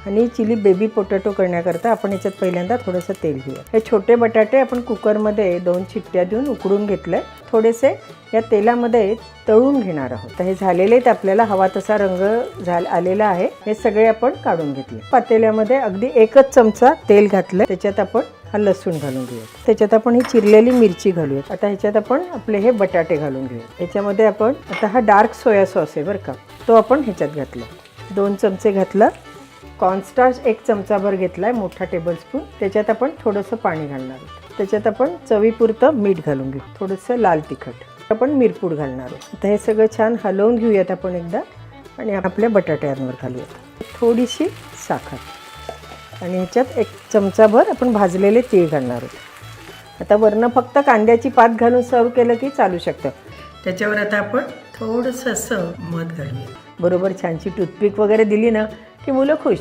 आणि chilli baby potato करण्याकरता आपण याच्यात पहिल्यांदा थोडंसं तेल घेऊया। हे छोटे बटाटे आपण कुकरमध्ये 2 शिट्ट्या देऊन उकडून घेतले, थोडेसे या तेलामध्ये तळून घेणार आहोत। तर हे झालेले आहेत, आपल्याला हवा तसा रंग आलेला आहे। हे सगळे आपण काढून घेतले। पातेल्यामध्ये अगदी 1 चमचा तेल घातलं, त्याच्यात आपण हा लसूण घालून घेऊया। त्याच्यात आपण ही चिरलेली मिरची घालूया। आता ह्याच्यात आपण आपले हे बटाटे घालून घेऊया। ह्याच्यामध्ये आपण आता हा डार्क सोया सॉस आहे बरं का, तो आपण ह्याच्यात घातला। 2 चमचे घातला। कॉर्नस्टार्च 1 चमचाभर घेतलाय, मोठा टेबलस्पून। त्याच्यात आपण थोडंसं पाणी घालणार आहोत। त्याच्यात आपण चवीपुरतं मीठ घालून घेऊ, थोडंसं लाल तिखट, आपण मिरपूड घालणार आहोत। आता हे सगळं छान हलवून घेऊयात आपण एकदा आणि आपल्या बटाट्यांवर घालूयात। थोडीशी साखर आणि ह्याच्यात 1 चमचाभर आपण भाजलेले तीळ घालणार आहोत। आता वरनं फक्त कांद्याची पात घालून सर्व केलं की चालू शकतं। त्याच्यावर आता आपण थोडंसं असं मध घालूया। बरोबर छानशी टूथपिक वगैरे दिली ना की मुलं खुश।